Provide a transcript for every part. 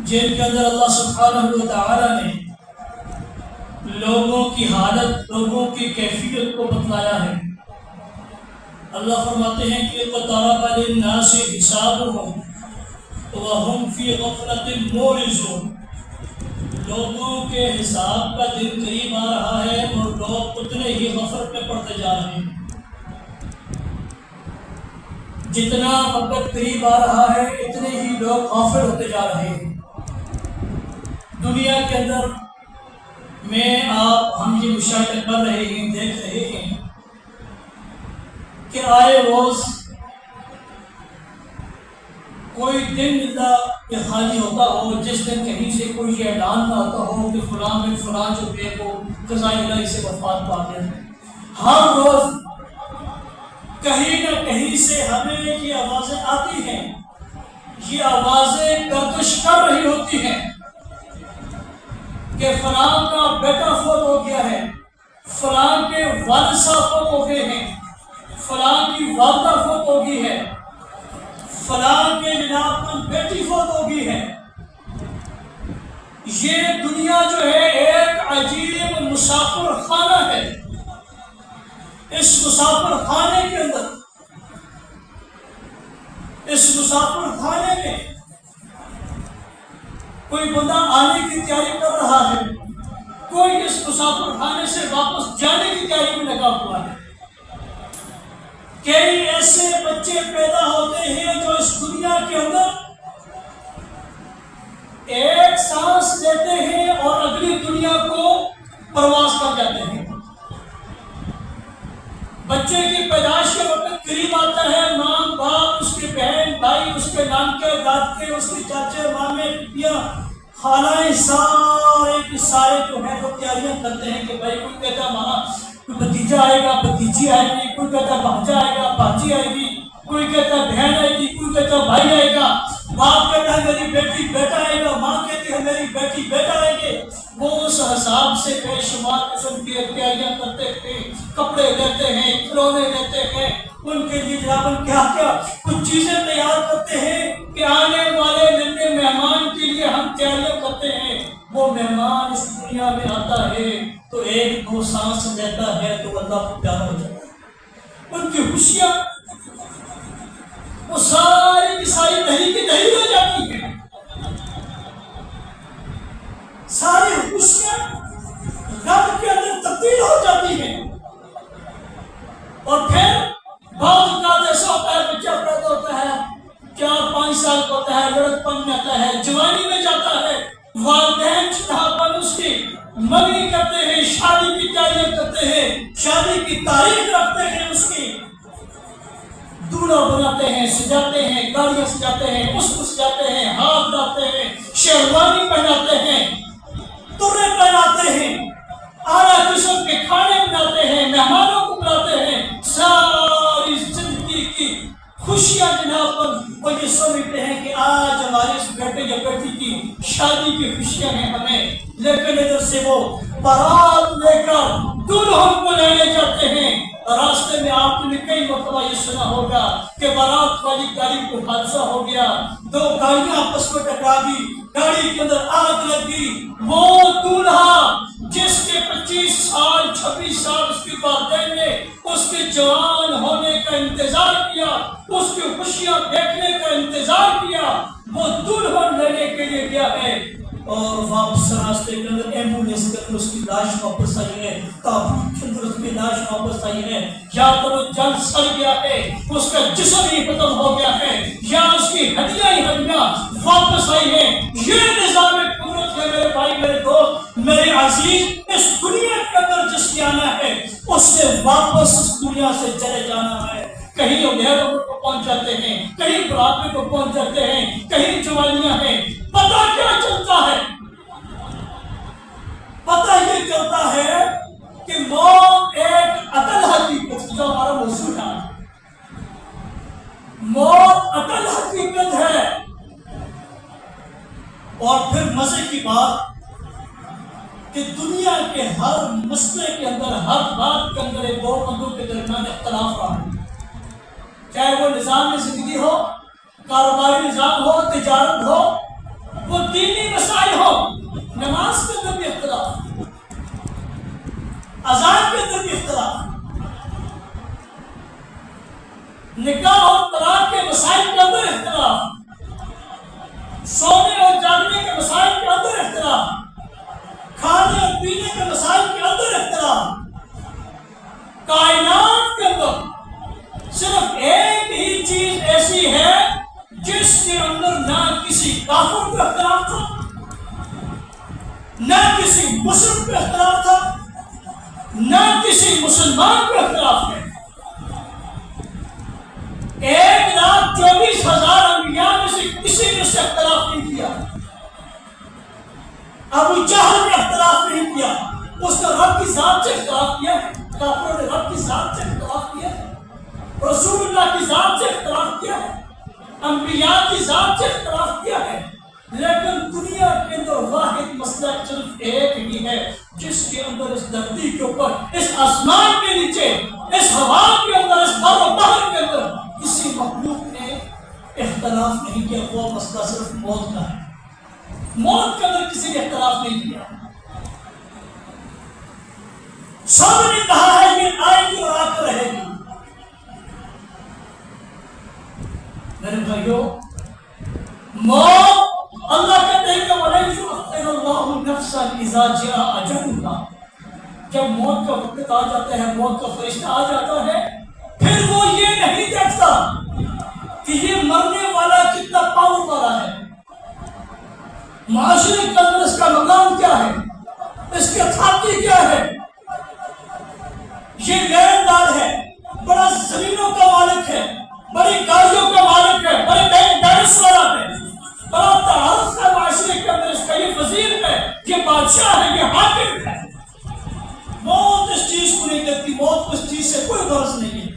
جن کے اندر اللہ سبحانہ و تعالی نے لوگوں کی حالت، لوگوں کی کیفیت کو بتلایا ہے۔ اللہ فرماتے ہیں کہ اقترب للناس حسابهم وهم فی غفلۃ معرضون، لوگوں کے حساب کا دن قریب آ رہا ہے اور لوگ اتنے ہی غفلت میں پڑتے جا رہے ہیں۔ جتنا وقت قریب آ رہا ہے اتنے ہی لوگ غافل ہوتے جا رہے ہیں۔ دنیا کے اندر میں آپ ہم یہ مشاہدہ کر رہے ہیں، دیکھ رہے ہیں کہ آئے روز کوئی دن اللہ کہ خالی ہوتا ہو جس دن کہیں سے کوئی یہ اعلان نہ ہوتا ہو کہ فلاں میں فلاں جو ہے وہ قضاء الہی سے وفات پا گیا ہے۔ ہر روز کہیں نہ کہیں سے ہمیں یہ آوازیں آتی ہیں، یہ آوازیں گردش کر رہی ہوتی ہیں کہ فلاں کا بیٹا فوت ہو گیا ہے، فلاں کے والد صاحب فوت ہو گئے ہیں، فلاں کی والدہ فوت ہو گئی ہے، فلاں کے جناب پر بیٹی فوت ہو گئی ہے۔ یہ دنیا جو ہے ایک عجیب مسافر خانہ ہے۔ اس مسافر خانے کے اندر، اس مسافر خانے میں کوئی بندہ آنے کی تیاری کر رہا ہے، کوئی اس مسافر خانے سے واپس جانے کی تیاری میں لگا ہوا ہے۔ کئی ایسے بچے پیدا ہوتے ہیں جو اس دنیا کے اندر ایک سانس لیتے ہیں اور اگلی دنیا کو پرواز کر جاتے ہیں۔ بچے کی پیدائش کے وقت قریب آتا ہے، ماں باپ، اس کے بہن بھائی، اس کے نانکے دادکے، اس کے چاچے مامے پھپھیاں خالائیں سارے کے سارے جو ہیں وہ تیاریاں کرتے ہیں کہ بھائی کوئی کہتا ماں بھتیجا آئے گا، بھتیجی آئے گی، کوئی کہتا بھانجا آئے گا، بھانجی آئے گی، کوئی کہتا بہن آئے گی، کوئی کہتا بھائی آئے گا، باپ کہتا ہے میری بیٹی بیٹا آئے گا، ماں کہتی ہے میری بیٹی بیٹا آئے گے۔ وہ اس حساب سے بے شمار قسم کی تیاریاں کرتے ہیں، کپڑے لیتے ہیں، کھلونے لیتے ہیں، ان کے لیے جناب کیا کیا کچھ چیزیں تیار کرتے ہیں کہ آنے والے نئے مہمان کے لیے ہم تیاریاں کرتے ہیں۔ وہ مہمان اس دنیا میں آتا ہے تو ایک دو سانس لیتا ہے تو اللہ کو پیارا ہو جاتا ہے۔ ان کی خوشیاں وہ ساری کی ساری دہی کی دہی ہو جاتی ہیں، ساری خوشیاں غم کے اندر تبدیل ہو جاتی ہیں۔ اور پھر بعض اوقات ایسا ہوتا ہے بچہ پیدا ہوتا ہے 4-5 سال کا ہوتا ہے، لڑکپن میں آتا ہے، جوانی میں جاتا ہے، والدین پر اس کی منگنی کرتے ہیں، شادی کی تیاری کرتے ہیں، شادی کی تاریخ رکھتے ہیں، اس کی دولہا بناتے ہیں، سجاتے ہیں، گاڑیاں سجاتے ہیں، اس کو سجاتے ہیں، ہاتھ ڈالتے ہیں، شیروانی پہناتے ہیں، ترے پہناتے ہیں، اعلیٰ قسم کے کھانے بناتے ہیں، مہمانوں کو بلاتے ہیں، ساری زندگی کی خوشیاں جناب پر وہ یہ سمجھتے ہیں کہ آج ہمارے اس بیٹے یا بیٹی کی شادی کی خوشیاں ہیں ہمیں، لیکن ادھر سے وہ بارات لے کر دلہن کو لینے جاتے ہیں۔ راستے میں آپ نے کئی مرتبہ یہ سنا ہوگا کہ بارات والی گاڑی کو حادثہ ہو گیا، 2 گاڑیاں آپس میں ٹکرا گئی، گاڑی کے اندر آگ لگ گئی۔ وہ دولہا جس کے 25 سال 26 سال اس کی والدین نے اس کے جوان ہونے کا انتظار کیا، اس کی خوشیاں دیکھنے کا انتظار کیا، وہ دلہن لینے کے لیے گیا ہے اور واپس راستے کے اندر ایمبولینس کے اندر اس کی لاش واپس آئی ہے، تابوت کے اندر اس کی لاش واپس آئی ہے۔ یا تو وہ جل سڑ گیا ہے، اس کا جسم ہی ختم ہو گیا ہے، یا اس کی ہڈیاں ہی ہڈیاں واپس آئی ہے۔ یہ نظام قدرت ہے میرے بھائی، میرے دوست، میرے عزیز۔ اس دنیا کے اندر جس نے آنا ہے اس نے واپس اس دنیا سے چلے جانا ہے۔ کہیں ادھیر کو پہنچ جاتے ہیں، کہیں بڑھاپے کو پہنچ جاتے ہیں، کہیں جوانیاں ہیں۔ پتہ کیا چلتا ہے؟ پتہ یہ چلتا ہے کہ موت ایک اٹل حقیقت، جو ہمارا موضوع ہے، موت اٹل حقیقت ہے۔ اور پھر مزے کی بات کہ دنیا کے ہر مسئلے کے اندر، ہر بات کے اندر ایک دو بندوں کے درمیان اختلاف رہا ہے، چاہے وہ نظام زندگی ہو، کاروباری نظام ہو، تجارت ہو، وہ دینی مسائل ہو، نماز کے اندر بھی اختلاف، اذان کے اندر بھی اختلاف، نکاح اور طلاق کے مسائل کے اندر اختلاف، سونے اور جاگنے کے مسائل کے اندر اختلاف، کھانے اور پینے کے مسائل کے اندر اختلاف، کائنات کے اندر صرف ایک ہی چیز ایسی ہے جس کے اندر نہ کسی کافر پہ اختلاف تھا، نہ کسی مشرک پہ اختلاف تھا، نہ کسی مسلمان پہ اختلاف ہے۔ 1,24,000 انبیاء میں سے کسی نے اس سے اختلاف نہیں کیا۔ ابو جہل نے اختلاف نہیں کیا، اس نے رب کی ذات سے اختلاف کیا ہے، کافروں نے رب کی ذات سے اختلاف کیا ہے، رسول اللہ کی ذات سے اختلاف کیا ہے، انبیاء کی ذات سے اختلاف کیا ہے، لیکن دنیا کے اندر واحد مسئلہ صرف ایک ہی ہے جس کے اندر اس دھرتی کے اوپر، اس آسمان کے نیچے، اس ہوا کے اندر، اس بر و بحر کے اندر کسی مخلوق نے اختلاف نہیں کیا۔ وہ مسئلہ صرف موت کا ہے، موت کے اندر کسی نے اختلاف نہیں کیا۔ سب نے کہا ہے یہ آئے گی اور آ کر رہے گی۔ میرے بھائیو، موت اللہ کہتے ہیں کہ وَلَن يُؤَخِّرَ اللَّهُ نَفْسًا إِذَا جَاءَ أَجَلُهَا، جب موت کا وقت آ جاتا ہے، موت کا فرشتہ آ جاتا ہے، پھر وہ یہ نہیں دیکھتا کہ یہ مرنے والا کتنا پاور والا ہے، معاشرے کے اندر اس کا مقام کیا ہے، اس کے کھاتی کیا ہے، یہ لیندار ہے، بڑا زمینوں کا مالک ہے، بڑی گاڑیوں کا مالک ہے، بڑے بیلنس والا ہے، بڑا تعارف ہے معاشرے کے اندر، اس کا یہ وزیر ہے، یہ بادشاہ ہے، یہ حاکم ہے۔ موت اس چیز کو نہیں دیکھتی، موت کو اس چیز سے کوئی غرض نہیں ہے۔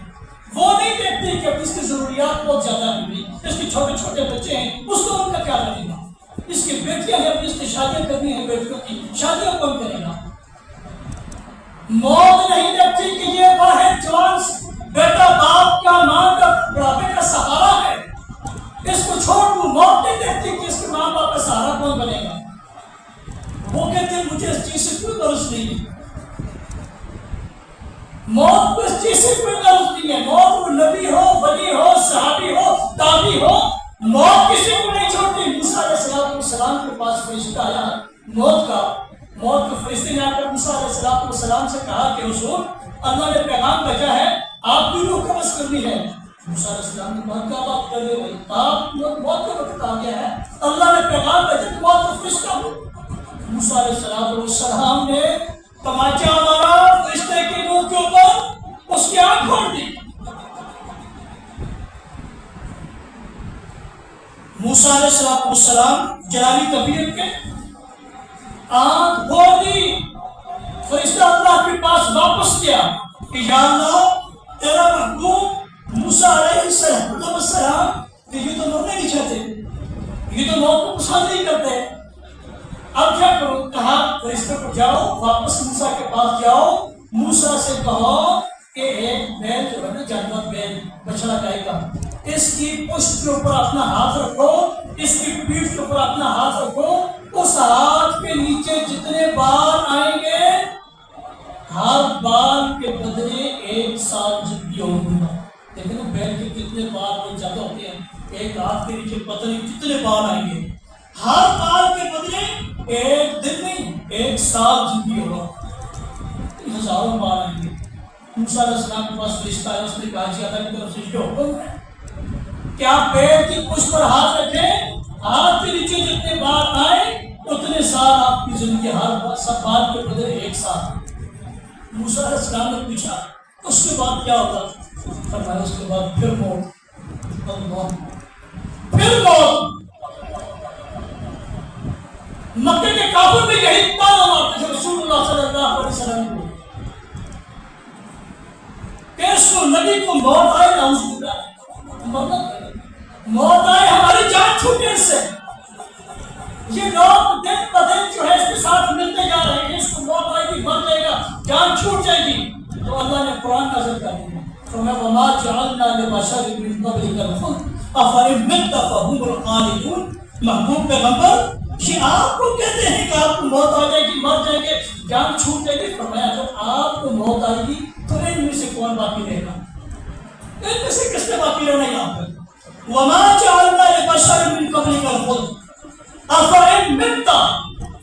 وہ نہیں دیکھتی کہ اس کی ضروریات بہت زیادہ ہوئی، اس کے چھوٹے چھوٹے بچے ہیں، اس کو ان کا کیا کرے گا، اس کی بیٹیاں ہیں، اس کی شادیاں کرنی ہے، بیٹیوں کی شادیاں کون کرے گا۔ موت نہیں دیکھتی کہ یہ واحد جوان بیٹا باپ کا، ماں کا، بڑھاپے کا سہارا ہے، اس کو چھوڑ دوں۔ موت نہیں دیکھتی کہ اس کے ماں باپ کا سہارا کون بنے گا۔ وہ کہتے ہیں مجھے اس چیز سے کوئی غرض نہیں ہے، موت کو اس چیز سے کوئی غرض نہیں ہے۔ موت کو نبی ہو، ولی ہو، صحابی ہو، تابعی ہو، موت کسی کو نہیں چھوڑتی۔ موسیٰ علیہ السلام کے پاس فرشتہ آیا موت کے فرشتے نے آ کر موسیٰ علیہ السلام سے کہا کہ حضور اللہ نے پیغام بھیجا ہے، آپ کی روح قبض کرنی ہے۔ موسیٰ علیہ السلام نے کہا کیا بات کر رہے ہو، آپ موت کا وقت آ گیا ہے، اللہ نے پیغام بھیجا کہ موت کا فرشتہ ہو۔ موسیٰ علیہ السلام نے تماچا مارا فرشتے کے منہ کے اوپر، اس کی آنکھ پھوڑ دی۔ موسیٰ علیہ السلام جلالی طبیعت کے، آنکھ پھوڑ دی۔ فرشتہ اللہ کے پاس واپس گیا کہ یا اللہ تیرا محبوب موسیٰ علیہ السلام کہ یہ تو مرنے نہیں چاہتے، یہ تو موت کو پسند نہیں کرتے، اب کیا کرو؟ کہا فرشتے کو جاؤ واپس موسیٰ کے پاس جاؤ، موسیٰ سے کہو کہ ایک بیل جو ہے نا، جانور بیل بچڑا گائے کا، اس کی پشت کے اوپر اپنا ہاتھ رکھو، اس کی پیٹھ کے اوپر اپنا ہاتھ رکھو، اس ہاتھ کے نیچے جتنے بال آئیں گے ہر بال کے بدلے 1 سال زندگی ہوگا۔ دیکھیں نا بیل کے کتنے بال بہت زیادہ ہوتے ہیں، ایک ہاتھ کے نیچے پتہ نہیں کتنے بال آئیں گے، ہر بال کے بدلے 1 دن نہیں 1 سال زندگی ہوگا، ہزاروں بال آئیں گے۔ موسیٰ علیہ السلام کے پاس فرشتہ آیا، اس نے کہا جی اللہ کی طرف سے یہ حکم ہے کہ آپ پیڑ کی پشت پر ہاتھ رکھیں، ہاتھ کے نیچے جتنے بال آئے اتنے سال آپ کی زندگی، ہر سب بال کے بدلے 1 سال۔ موسیٰ علیہ السلام نے پوچھا اس کے بعد کیا ہوگا؟ فرمایا اس کے بعد پھر موت، پھر موت۔ مکے کے کافر میں یہی تانا مارتے تھے رسول اللہ صلی اللہ علیہ وسلم کو کہ اس کو نبی کو موت آئے، نعوذ باللہ موت آئے، ہماری جان چھوٹے اس سے۔ یہ لوگ دن بہ دن جو ہے اس کے ساتھ ملتے جا رہے ہیں، اس کو موت آئے گی، مر جائے گا، جان چھوٹ جائے گی۔ تو اللہ نے قرآن نازل کر دیا، فرمایا وما جعلنا لبشر من قبلک الخلد افإن مت فهم الخالدون۔ محبوب پیغمبر یہ آپ کو کہتے ہیں کہ آپ کو موت آ جائے گی، مر جائیں گے، جان چھوٹ جائے گی. فرمایا جب آپ کو موت آئے گی تو ان میں سے کون باقی رہے گا؟ ان میں سے کس نے باقی رہنا یہاں پر؟ وَمَا جَعَلْنَا لِبَشَرٍ مِّن قَبْلِكَ الْخُلْدَ أَفَإِن مِتَّ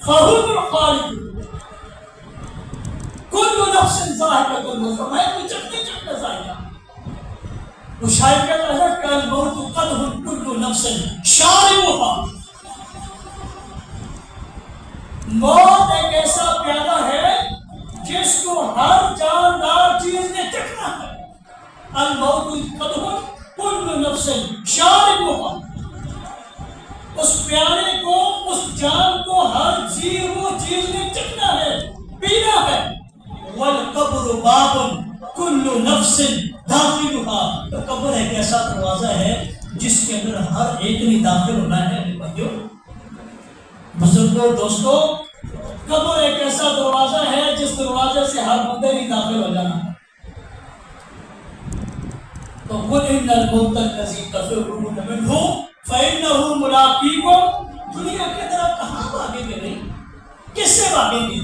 فَهُمُ الْخَالِدُونَ. كُلُّ نَفْسٍ ذَائِقَةُ الْمَوْتِ. فرمایا تو چکھتے ذائقہ. وہ شاید کہتا ہے کہ الموت قدح كُلُّ نَفْسٍ شَارِبُهَا. موت ایک ایسا پیالہ ہے جس کو ہر جاندار چیز نے چکھنا ہے. الموت قدح كُلُّ نَفْسٍ شَارِبُهَا. اس پیالے کو، اس جان کو ہر وہ چیز نے چکھنا ہے، پینا ہے. والقبر باب كل نفس داخلها. تو قبر ایک ایسا دروازہ ہے جس کے اندر ہر ایک نے داخل ہونا ہے. بھائیو، بزرگوں، دوستوں، قبر ایک ایسا دروازہ ہے جس دروازے سے ہر بندے نے داخل ہو جانا ہے. تو قل ان الموت الذی تفرون منہ فانہ ملاقیکم. دنیا کے اندر آپ کہاں بھاگیں گے نہیں؟ کس سے بھاگیں گے؟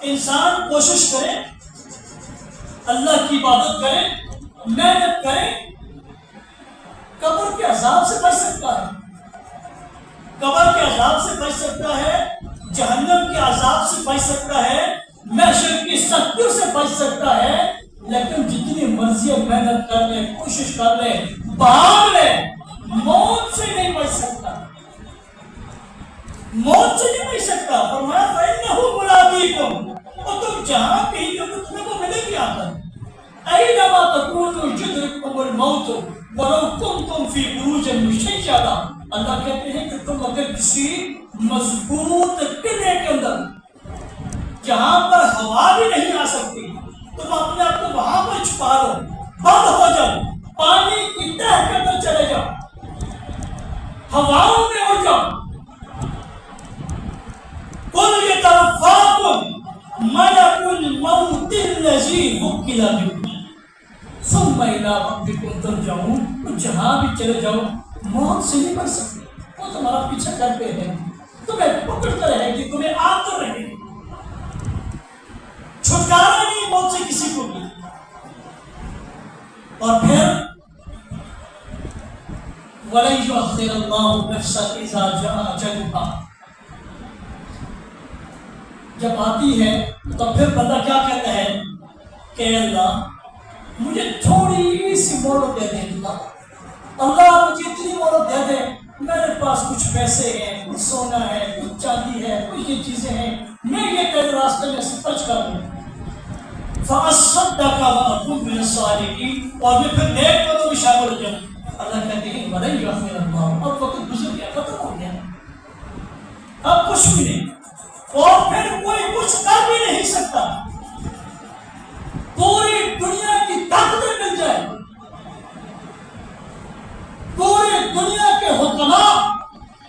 انسان کوشش کرے، اللہ کی عبادت کرے، محنت کرے، قبر کے عذاب سے بچ سکتا ہے. قبر کے عذاب سے بچ سکتا ہے، جہنم کے عذاب سے بچ سکتا ہے، محشر کی سختیوں سے بچ سکتا ہے. لیکن جتنی مرضی محنت کر لے، کوشش کر لے، بھاگ لے، موت سے نہیں بچ سکتا. موت سے نہیں بچ سکتا. فرمایا فَإِنَّهُ مُلَاقِيكُمْ. اور تم جہاں کہیں گے تو تمہیں وہ ملے گی. آ کر أَيْنَمَا تَكُونُوا يُدْرِكْكُمُ الْمَوْتُ وَلَوْ كُنْتُمْ فِي بُرُوجٍ مُشَيَّدَةٍ. اللہ کہتے ہیں کہ تم اگر کسی مضبوط قلعے کے اندر جہاں پر ہوا بھی نہیں آ سکتی، تم اپنے آپ کو وہاں پر چھپا لو، بند ہو جاؤ، پانی کی تہہ کے اندر چلے جاؤ، ہواؤں میں اڑ جاؤ. قُلْ يَتَوَفَّاكُمْ مَلَكُ الْمَوْتِ الَّذِي وُكِّلَ بِكُمْ ثُمَّ إِلَىٰ رَبِّكُمْ تُرْجَعُونَ. تو جہاں بھی چلے جاؤ موت سے نہیں بچ سکتے. وہ تمہارا پیچھا کرتے ہیں، تمہیں پکڑتا رہے گی، تمہیں آتا رہے گی. چھٹکارا نہیں موت سے کسی کو بھی. اور پھر وَلَن يُؤَخِّرَ اللَّهُ نَفْسًا إِذَا جَاءَ أَجَلُهَا. جب آتی ہے تو پھر بندہ کیا کہتا ہے کہ اللہ مجھے تھوڑی سی مہلت دے دے. اللہ مجھے اتنی مہلت دے دے، میرے پاس کچھ پیسے ہیں، کچھ سونا ہے، کچھ چاندی ہے، کچھ یہ چیزیں ہیں، میں یہ تیرے راستے میں سے خرچ کر دوں. فَأَصَّدَّقَ وَأَكُن مِّنَ الصَّالِحِينَ. اور میں پھر نیک لوگوں میں شامل ہو جاؤں. اللہ کہتے ہیں وَلَن يُؤَخِّرَ اللَّهُ. اب وقت گزر گیا، ختم ہو گیا، اب کچھ بھی نہیں. اور پھر کوئی کچھ کر بھی نہیں سکتا. پوری دنیا کی طاقتیں مل جائے، پوری دنیا کے حکماء،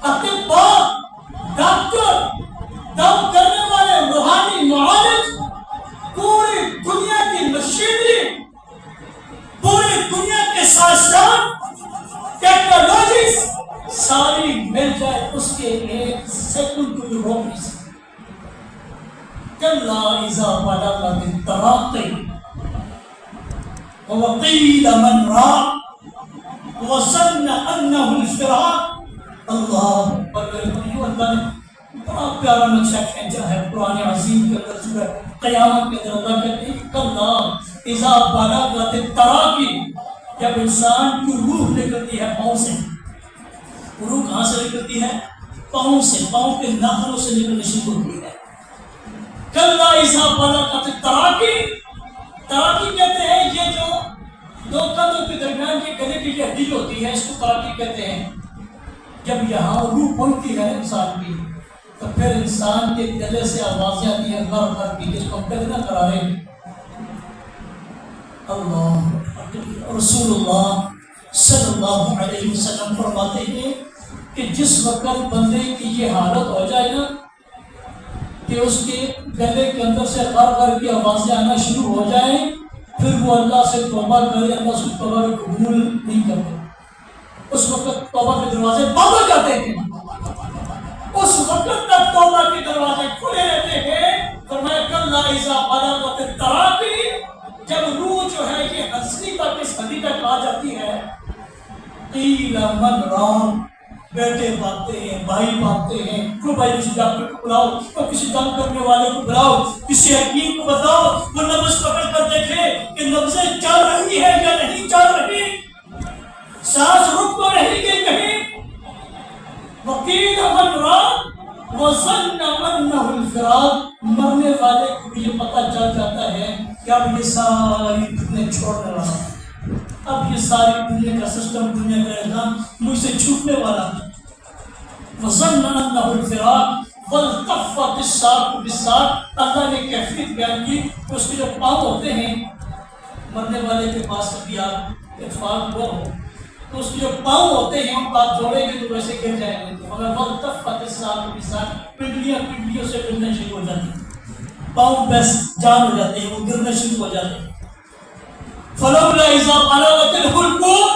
اطباء، ڈاکٹر، دم کرنے والے روحانی معالج، پوری دنیا کی مشینری، پوری دنیا کے سائنسدان، ٹیکنالوجیز ساری مل جائے، اس کے ایک سیکنڈ کو بھی روک نہیں سکتے. كَلَّا إِذَا بَلَغَتِ التَّرَاقِي وَقِيلَ مَنْ رَاقٍ وَظَنَّ أَنَّهُ الْفِرَاقُ. اللہ اللہ نے بڑا پیارا نقشہ کھینچا ہے قرآن عظیم کے اندر. سورہ قیامت کے اندر اللہ کہتے ہیں كَلَّا إِذَا بَلَغَتِ التَّرَاقِي. جب انسان کی روح نکلتی ہے پاؤں سے. روح کہاں سے نکلتی ہے؟ پاؤں سے. پاؤں کے ناخنوں سے نکلنے شروع ہوتی ہے. کَلَّا إِذَا بَلَغَتِ التَّرَاقِي. تراقی کہتے ہیں یہ جو دو کندھوں کے درمیان کے گلے کی ہڈی ہوتی ہے، اس کو تراقی کہتے ہیں. جب یہاں روح پہنچتی ہے انسان کی تو پھر انسان کے گلے سے آوازیں آتی ہیں غر غر کی، جس کو ہم کہتے ہیں نا قرارے. اللہ رسول اللہ صلی اللہ علیہ وسلم فرماتے ہیں کہ جس وقت بندے کی یہ حالت ہو جائے نا کہ اس کے گلے کے اندر سے غر غر کی آوازیں آنا شروع ہو جائیں، پھر وہ اللہ سے توبہ کرے، اللہ اس کی توبہ کو قبول نہیں کرتے. اس وقت توبہ کے دروازے بند ہو جاتے ہیں. اس وقت تک توبہ کے دروازے کھلے رہتے ہیں. فرمایا کلا اذا بلغت التراقی، جب روح جو ہے یہ ہستی تک اس حدی تک آ جاتی ہے، قیل من راق، بیٹے بھاگتے ہیں، بھائی بھاگتے ہیں، کو بھائی کسی ڈاکٹر کو بلاؤ، کو کسی دم کرنے والے کو بلاؤ، کسی حکیم کو بتاؤ وہ نبض پکڑ کر دیکھے کہ نبضیں چل رہی ہے یا نہیں چل رہی، سانس رک تو نہیں گئی کہیں. وقیل من راق وظن انہ الفراق، مرنے والے کو بھی یہ پتہ چل جاتا ہے کہ اب یہ ساری دنیا چھوڑنے والا ہے، اب یہ ساری دنیا کا سسٹم، دنیا کا نظام مجھ سے چھوٹنے والا ہے. وظن انہ الفراق والتفت الساق بالساق، اللہ نے کیفیت بیان کی کہ اس کے جو پاؤں ہوتے ہیں، مرنے والے کے پاس کبھی آپ اتفاق ہوا ہو تو اس کے جو پاؤں ہوتے ہیں ان کو آپ جوڑیں گے تو ویسے گر جائیں گے، مگر والتفت الساق بالساق، پنڈلیاں پنڈلیوں سے گرنا شروع ہو جاتی ہیں، پاؤں بس جان ہو جاتے ہیں، وہ گرنا شروع ہو جاتے ہیں. فلولا اذا بلغت الحلقوم،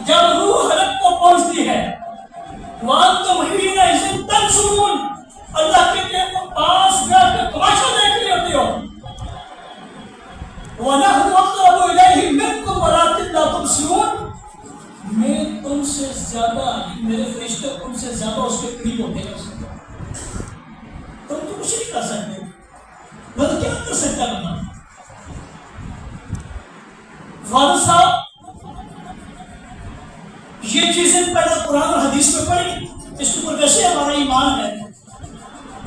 جب روح حلق کو پہنچتی ہے، وانتم حینئذ تنظرون، اللہ کے تم پاس جا کر تماشا دیکھ رہے ہوتے ہو. ونحن اقرب الیہ منکم ولکن لا تبصرون، میں تم سے زیادہ، میرے فرشتے تم سے زیادہ اس کے قریب ہوتے ہیں، تم تو کچھ نہیں کر سکتے، میں تو کیا کر سکتا ہوں. والد صاحب یہ چیزیں پہلے قرآن اور حدیث میں پڑھی، اس کے اوپر ویسے ہمارا ایمان ہے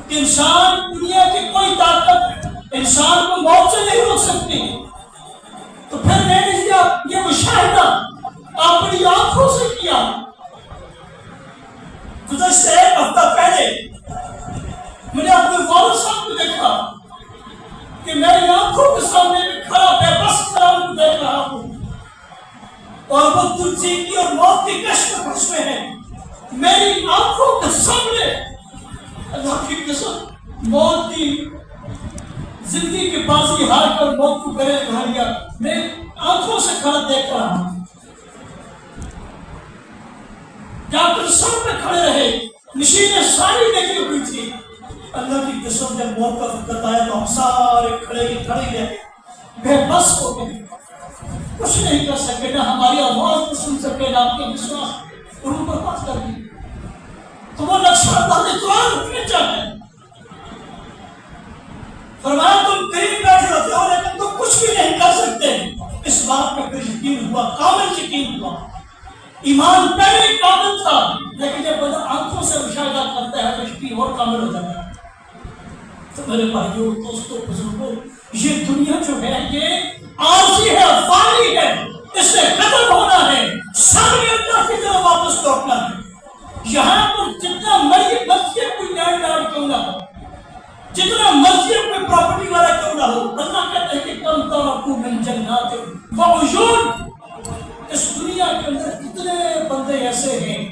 کہ انسان، دنیا کی کوئی طاقت انسان کو موت سے نہیں روک سکتی. تو پھر میں نے یہ مشاہدہ اپنی آنکھوں سے کیا. گزشتہ ایک ہفتہ پہلے میں نے اپنے والد صاحب کو دیکھا کہ میری آنکھوں کے سامنے میں کھڑا بے بس کھڑا ہوں، دیکھ رہا ہوں، اور وہ تجھے کی اور موت کی کشمکش میں ہے میری آنکھوں کے سامنے. اللہ کی قسم، موت کی زندگی کی بازی ہار کر موت کو گلے لگا لیا، میں آنکھوں سے کھڑا دیکھ رہا ہوں. ڈاکٹر سب میں کھڑے رہے، مشینیں ساری لگی ہوئی تھی. اللہ کی قسم جب موت کا وقت آیا تو ہم سارے کھڑے رہے، بے بس ہو گئے، کچھ نہیں کر سکے، نہ ہماری آواز کو سن سکے، نہ آپ کے وشواس روح پر بات کر دی. تو وہ نقشہ اللہ نے قرآن کھینچا ہے. فرمایا تم قریب بیٹھے ہوتے ہو لیکن تم کچھ بھی نہیں کر سکتے. اس بات کا پھر یقین ہوا، کامل یقین ہوا. ایمان پہلے کامل تھا لیکن جب بندہ آنکھوں سے مشاہدہ کرتا ہے تو یقین اور کامل ہو جاتا ہے. تو میرے بھائیوں، دوستوں، بزرگوں، یہ دنیا جو ہے یہ عارضی ہے، فانی ہے، اس سے ختم ہونا ہے، سب نے اللہ کی طرف واپس لوٹنا ہے. یہاں پر جتنا مرضی مسجد کوئی لینڈ لارڈ کیوں نہ ہو، جتنا مرضی کوئی پراپرٹی والا کیوں نہ ہو، اللہ کہتے ہیں کہ کم ترکوا من جنات وعیون، اس دنیا کے اندر کتنے بندے ایسے ہیں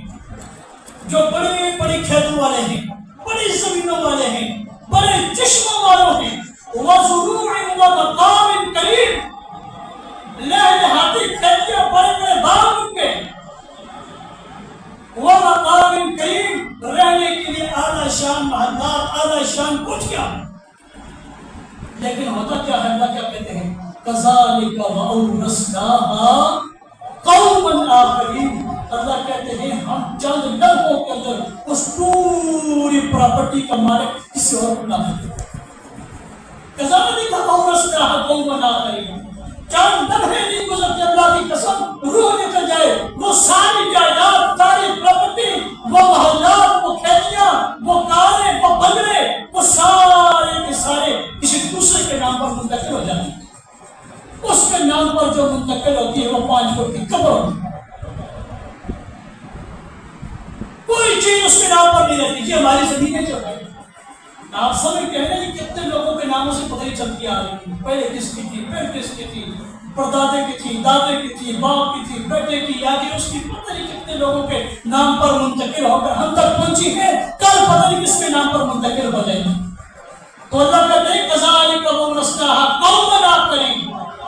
جو بڑے بڑے کھیتوں والے ہیں، بڑی زمینوں والے ہیں، بڑے چشموں والوں ہیں، وزروع ومقام کریم، لہدہاتی کھیتیاں، بڑے بڑے باغ ان کے، ومقام کریم، رہنے کے لیے اعلیٰ شان محلات، اعلیٰ شان کچھ کیا. لیکن ہوتا کیا ہے، اللہ کیا کہتے ہیں، کذالک وأورثناها قوما آخرین. اللہ کہتے ہیں ہم چند لمحوں کے اندر اس پوری پراپرٹی کا مالک کسی اور کو نہ دیتے. کذالک وأورثناها قوما آخرین، چند لمحے نہیں گزرتے، اللہ کی قسم روح نکل جائے، وہ ساری جائیداد، ساری پراپرٹی، وہ محلات، وہ کھیتیاں، وہ کاریں، وہ بنگلے، وہ سارے کے سارے کسی دوسرے کے نام پر منتقل ہو جاتے ہیں. اس کے نام پر جو منتقل ہوتی ہے وہ 5 فٹ کی قبر ہوتی ہے، کوئی چیز اس کے نام پر نہیں رہتی. یہ ہماری زمینیں جو ہے، آپ سمجھتے ہیں کہ کتنے لوگوں کے ناموں سے پتہ ہی چلتی آ رہی تھی، پہلے کس کی تھی، پھر کس کی تھی، پردادے کی تھی، دادے کی تھی، باپ کی تھی، بیٹے کی، آگے اس کی، پتہ نہیں کتنے لوگوں کے نام پر منتقل ہو کر ہم تک پہنچی ہے، کل پتہ نہیں کس کے نام پر منتقل ہو جائے گی. تو اللہ کہتے ہیں کذالک وأورثناها قوما آخرین،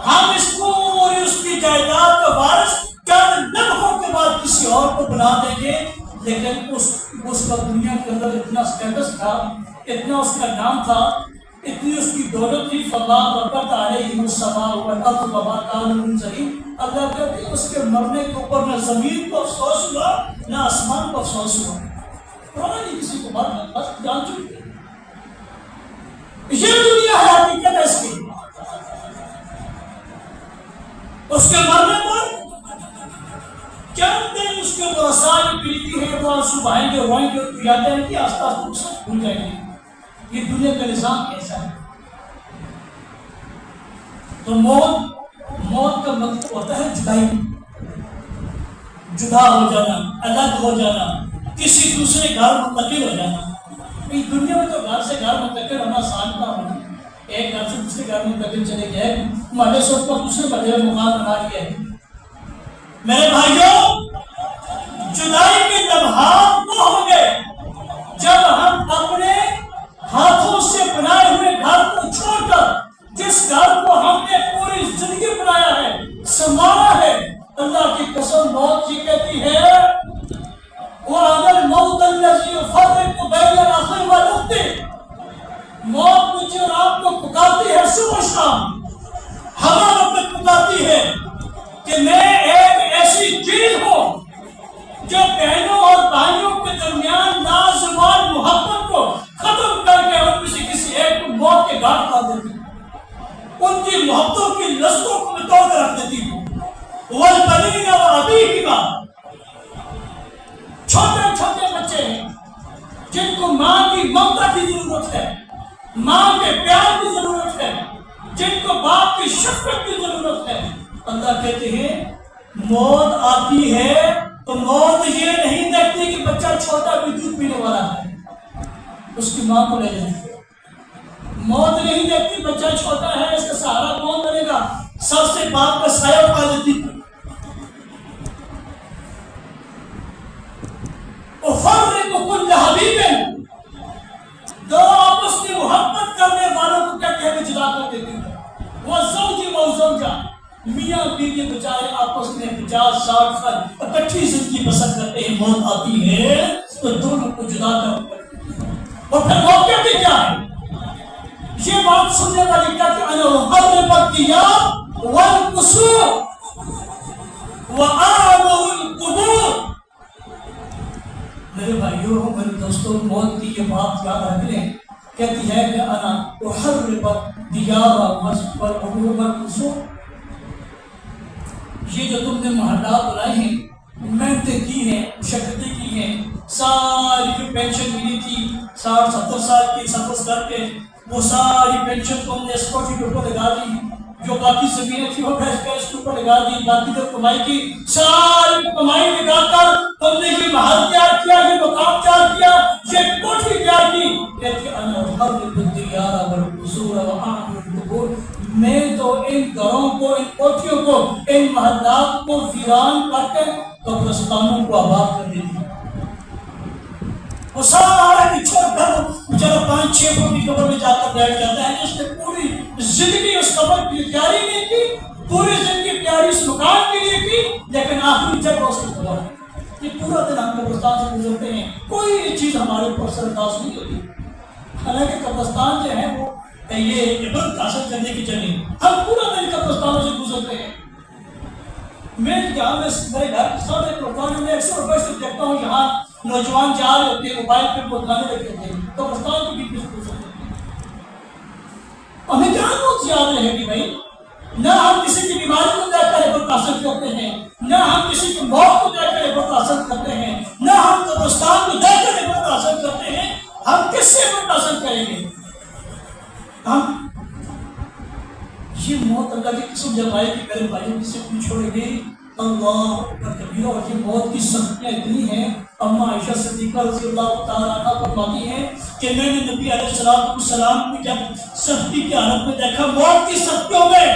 ہم اس پوری اس کی جائیداد کا وارث چند لمحوں کے بعد کسی اور کو بنا دیں گے. لیکن اس کا دنیا کے اندر اتنا اسٹیٹس تھا، اتنا اس کا نام تھا، اتنی اس کی دولت تھی، فما برکت علیہ السماء والارض وما كانوا منظرین۔ اللہ کہتے ہیں اس کے مرنے کے اوپر نہ زمین کو افسوس ہوا نہ آسمان کو افسوس ہوا۔ قرآن نہیں کسی کو مرنا، بس جان چکے۔ یہ دنیا ہے، حقیقت ہے اس کی۔ اس کے مرنے پر چند دن اس کے اوپر رسائی ملتی ہے، وہ آنسو بہائیں گے، روئیں گے، اور یادیں ہیں کہ آستہ آستہ سب بھول جائیں گے۔ یہ دنیا کا نظام کیسا ہے؟ تو موت کا مطلب ہوتا ہے جدائی، جدا ہو جانا، الگ ہو جانا، کسی دوسرے گھر منتقل ہو جانا۔ اس دنیا میں تو گھر سے گھر منتقل ہونا آسان کام نہیں، ایک گھر سے دوسرے گھر منتقل چلے گئے، محلے سے اوپر دوسرے محلے میں مکان بنا لیا ہے۔ میرے بھائیوں، جدائی کے لمحات وہ ہوں گے جب ہم اپنے ہاتھوں سے بنائے ہوئے گھر کو چھوڑ کر، جس گھر کو ہم نے پوری زندگی بنایا ہے، سنبھالا ہے، اللہ کی قسم موت یہ کہتی ہے وَعَلَى الْمَوْتَ الَّذِي يُفَرِّقُ بَيْنَ الْأَخِ وَالْأُخْتِ۔ موت مجھے اور آپ کو پکارتی ہے صبح شام، ہمارا وقت پکارتی ہے کہ میں ایک ایسی چیز ہوں جو بہنوں اور بھائیوں کے درمیان نازوال محبت کو ختم کر کے ان میں سے کسی ایک کو موت کے گھاٹ ڈال دیتی ہوں، ان کی محبتوں کی لذتوں کو میں توڑ کر رکھ دیتی ہوں۔ وَالْبَنِينَ وَأَبِيهِمَا، چھوٹے چھوٹے بچے ہیں جن کو ماں کی ممتا کی ضرورت ہے، ماں کے پیار کی ضرورت ہے، جن کو باپ کی شفقت کی ضرورت ہے۔ اللہ کہتے ہیں موت آتی ہے تو موت یہ نہیں دیکھتی کہ بچہ چھوٹا بھی دودھ پینے والا ہے، اس کی ماں کو لے جاتی ہے۔ موت نہیں دیکھتی بچہ چھوٹا ہے، اس کا سہارا کون بنے گا، سب سے باپ کا سایہ اٹھا دیتی۔ اُفَرِّقُ كُلَّ حَبِيبٍ، دو آپس میں محبت کرنے والوں کو کہتے ہیں جدا کر دیتی ہے۔ وَالزَّوْجِ وَالزَّوْجَةِ، میاں بیوی بچارے آپس میں 50-60 سال اکٹھی زندگی بسر کرتے ہیں، موت آتی ہے تو دونوں کو جدا کر، اور پھر موت کہتے کیا ہے؟ یہ بات سننے والی کہتے ہیں اُحَرِّقُ الدِّيَارَ وَالْقُصُورَ وَأَعْمُرُ الْقُبُورَ۔ میرے بھائیوں، میرے دوستوں، موت کی یہ بات یاد رکھ لیں، کہتی ہے کہ انا احرب الدیار والقصور، یہ جو تم نے محلات بنائے ہیں، محنتیں کی ہیں، مشقتیں کی ہیں، ساری جو پینشن ملی تھی 60-70 سال کی سفر کر کے، وہ ساری پینشن تم نے اس کوٹھی کے اوپر لگا دی، جو باقی زمینیں تھی وہ بیچ کر اس کے اوپر لگا دی، باقی جو کمائی کی ساری کمائی لگا کر تم نے یہ محل تیار کیا، یہ مقام تیار کیا، یہ کوٹھی تیار کی۔ کہتے انا احرب الدیار والقصور واعمر القبور، میں تو ان گھروں کو، ان کوٹھیوں کو، ان محلات کو ویران کر کے قبرستانوں کو آباد کر دیتی ہوں۔ وہ سارے بچھوڑ کر بیچارہ 5-6 فٹ کی قبر میں جا کر بیٹھ جاتا ہے، جس نے پوری زندگی اس قبر کی تیاری نہیں کی، پوری زندگی تیاری اس مکان کے لیے کی، لیکن آخری جب اس کی قبر ہے۔ یہ پورا دن ہم قبرستان سے گزرتے ہیں، کوئی چیز ہمارے اوپر اثر انداز نہیں ہوتی، حالانکہ قبرستان جو ہے وہ یہ عبرت حاصل کرنے کی جگہ، ہم پورا دن قبرستانوں سے گزرتے ہیں۔ میں یہاں میرے گھر کے سامنے قبرستان میں 100 روپئے سے دیکھتا ہوں، یہاں نوجوان جا رہے ہوتے ہیں، موبائل پہ بتانے لگے ہوتے ہیں، قبرستان کے بیچ میں سے گزرتے ہیں۔ ہمیں کیا بہت یاد رہے گی بھائی، نہ ہم کسی کی بیماری کو دیکھ کر عبرت حاصل کرتے ہیں، نہ ہم کسی کی موت کو دیکھ کر عبرت حاصل کرتے ہیں، نہ ہم قبرستان کو دیکھ کر عبرت حاصل کرتے ہیں، ہم کس سے عبرت حاصل کریں گے؟ ہم یہ موت اللہ کی قسم جب آئے کہ میرے بھائیوں کسی کو چھوڑے گی، اللہ اکبر کبیرہ، اور یہ موت کی سختیاں اتنی ہیں۔ اما عائشہ صدیقہ رضی اللہ تعالیٰ عنہ فرماتی ہیں کہ میں نے نبی علیہ السلام کو جب سختی کی حالت میں دیکھا، موت کی سختیوں میں،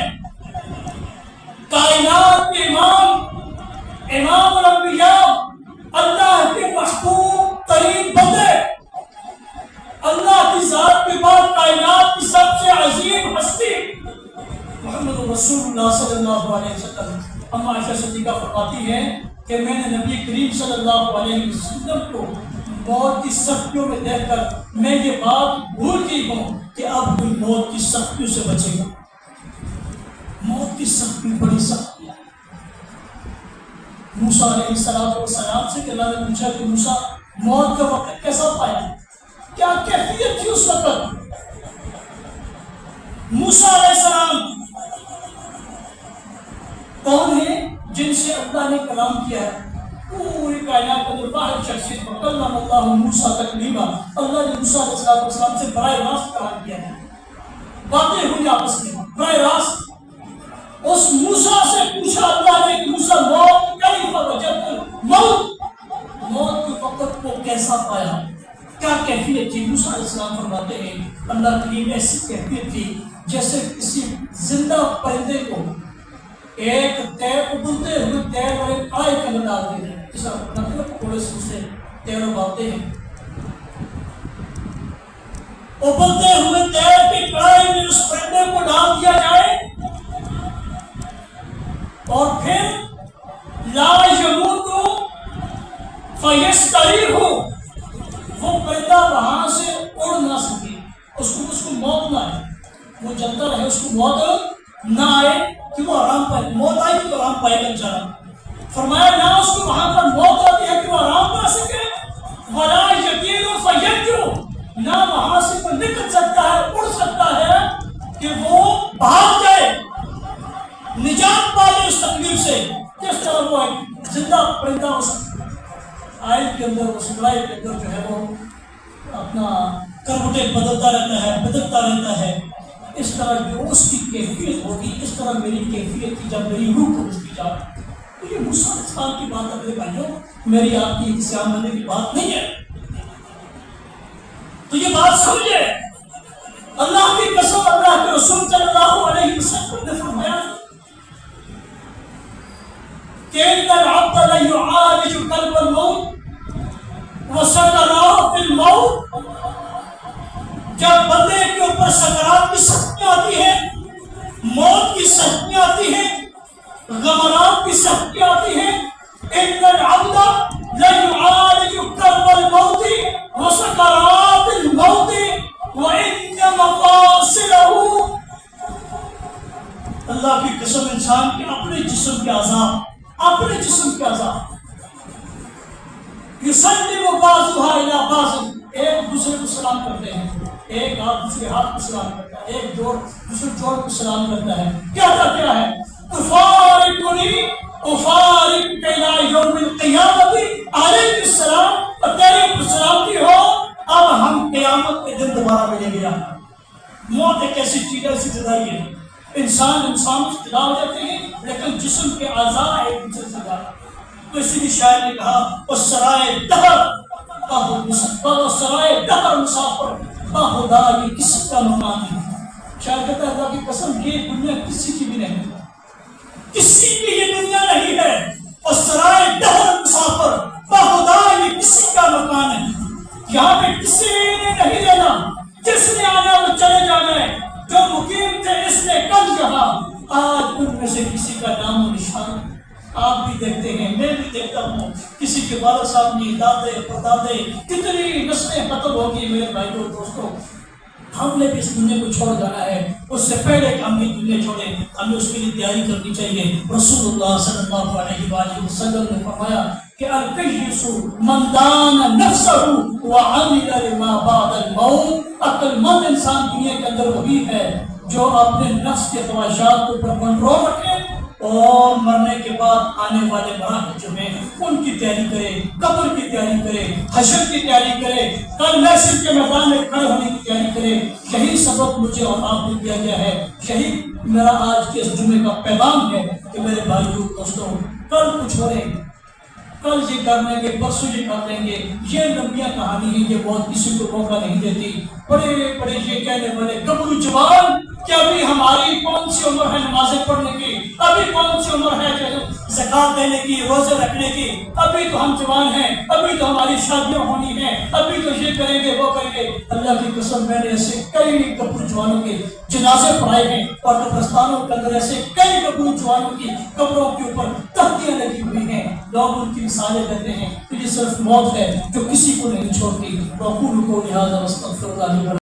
کائنات کے امام الانبیاء، اللہ کے محبوب ترین بندے، اللہ کی ذات کے بعد کائنات کی سب سے عظیم ہستی محمد رسول اللہ صلی اللہ علیہ وسلم، اما عائشہ صدیقہ فرماتی ہیں کہ میں نے نبی کریم صلی اللہ علیہ وسلم کو موت کی سختیوں میں دیکھ کر میں یہ بات بھول گئی ہوں کہ اب کوئی موت کی سختیوں سے بچے گا. موت کی سختی بڑی سختی ہے. موسیٰ علیہ السلام سے کہ اللہ نے پوچھا کہ موسیٰ موت کا وقت کیسا پایا, کیا کیفیت تھی اس وقت؟ موسیٰ علیہ السلام کون ہیں جن سے اللہ نے کلام کیا ہے؟ پوری کائنات کے واحد شخصیت پر کلم اللہ موسیٰ تکلیما. اللہ نے موسیٰ علیہ السلام سے براہ راست کلام کیا ہے, باتیں ہوئی آپس میں براہ راست. اس موسیٰ سے پوچھا اللہ نے کہ موسیٰ موت کیف وجدت موت کے وقت کو کیسا پایا, کیا کیفیت تھی؟ موسیٰ علیہ السلام فرماتے ہیں اللہ کریم ایسی کیفیت تھی جیسے کسی زندہ پرندے کو ایک ابلتے ہوئے تیر اور ایک کڑائی کے اندر ڈالتے ہیں, جیسا تھوڑے سے اسے تیر اگاتے ہیں. ابلتے ہوئے تیر کی کڑائی میں اس پرندے کو ڈال دیا جائے اور پھر لا یموت فیستریح, وہ پرندہ وہاں سے اڑ نہ سکے, اس کو موت نہ آئے, وہ جلتا رہے, اس کو موت نہ آئے کہ وہ آرام پائے. موت آئی تو آرام پائے گا انشاءاللہ. فرمایا نہ اس کو وہاں پر موت آتی ہے کہ وہ آرام پا سکے, ولا یطیر فینجو, نہ وہاں سے کوئی نکل سکتا ہے, اڑ سکتا ہے کہ وہ بھاگ جائے, نجات پائے اس تکلیف سے. جس طرح وہ زندہ پرندہ اس آئل کے اندر, اس کڑائی کے اندر جو ہے وہ اپنا کروٹیں بدلتا رہتا ہے, اس طرح جو اس کی کیفیت ہوگی اس طرح میری کیفیت کی جب میری روح کو اس کی جا. تو یہ موسیٰ علیہ السلام کی بات ہے میرے بھائیوں, میری آپ کی انتظام ہونے کی بات نہیں ہے. تو یہ بات سمجھے, اللہ کی قسم اللہ کے رسول صلی اللہ علیہ وسلم نے فرمایا کہ ان العبد لیعالج قلب الموت وسکرات الموت, جب بندے کے اوپر سکرات کی سختیاں آتی ہیں, موت کی سختیاں آتی ہیں, غمرات کی سختیاں آتی ہیں, ان العبد لیعالج قلب الموت وسکرات الموت وان مفاصلہ, اللہ کی قسم انسان کے اپنے جسم کے عذاب یسلم بعضها الی بعض, ایک دوسرے کو سلام کرتے ہیں, ایک ہاتھ دوسرے ہاتھ کو سلام کرتا ہے, ایک جوڑ دوسرے جوڑ کو سلام کرتا ہے. کیا ہے تفارقنی افارق الی یوم القیامت علیہ السلام, اور تیرے پر سلامتی ہو, اب ہم قیامت کے دن دوبارہ ملیں گے. موت ایک ایسی چیز ہے, ایسی جدائی ہے, انسان سے جدا ہو جاتے ہیں لیکن جسم کے اعضاء ایک دوسرے سے جدا. تو اسی لیے شاعر نے کہا سرائے دہر مسافر باہدا, یہ کسی کا مقام ہے. شاعر کہتا ہے اللہ کی قسم یہ دنیا کسی کی بھی نہیں, کسی کی یہ دنیا نہیں ہے, اور سرائے دہر مسافر باہدا, یہ کسی کا مکان ہے. یہاں پہ کسی نے نہیں رہنا, جس نے آنا وہ چلے جانا ہے. جو مقیم تھے اس نے کل کہا, آج ان میں سے کسی کا نام و نشان آپ بھی دیکھتے ہیں, میں بھی دیکھتا ہوں. کسی کے والد صاحب نے دادے پردادے کتنی نسلیں ختم ہوگی. میرے بھائیوں دوستوں, ہم نے بھی اس دنیا کو چھوڑ جانا ہے, اس سے پہلے کہ ہم یہ دنیا چھوڑیں ہمیں اس کے لیے تیاری کرنی چاہیے. رسول اللہ صلی اللہ علیہ وآلہ وسلم نے فرمایا کہ الکیس من دان نفسہ وعمل لما بعد الموت, عقل مند انسان دنیا کے اندر وہی ہے جو اپنے نفس کے خواہشات کو پر کنٹرول رکھے اور مرنے کے بعد آنے والے مراحل جو ہیں ان کی تیاری کرے, قبر کی تیاری کرے, حشر کی تیاری کرے, کل محشر کے میدان میں کھڑے ہونے کی تیاری کرے. یہی سبق مجھے اور آپ کو دیا گیا ہے, یہی میرا آج کے اس جمعے کا پیغام ہے کہ میرے بھائیوں دوستوں, کل کچھ ہو رہے, کل یہ کر لیں گے, پرسوں یہ کر لیں گے. یہ لمبیاں کہانی ہے, یہ بہت کسی کو موقع نہیں دیتی. بڑے بڑے یہ کہنے والے گبرو جوان کہ ابھی ہماری کون سی عمر ہے نمازیں پڑھنے کی، ابھی کون سی عمر ہے جو زکات دینے کی، روزے رکھنے کی، ابھی تو ہم جوان ہیں، ابھی تو ہماری شادیاں ہونی ہیں، ابھی تو یہ کریں گے وہ کریں گے۔ اللہ کی قسم میں نے ایسے کئی گبرو جوانوں کے جنازے پڑھائے ہیں، اور قبرستانوں کے اندر ایسے کئی گبرو جوانوں کی قبروں کے اوپر تختیاں لگی ہوئی ہیں، لوگ ان کی مثالیں دیتے ہیں کہ یہ صرف موت ہے جو کسی کو نہیں چھوڑتی۔ وَأَقُولُ قَوْلِي هَٰذَا وَأَسْتَغْفِرُ اللَّهَ لِي وَلَكُمْ۔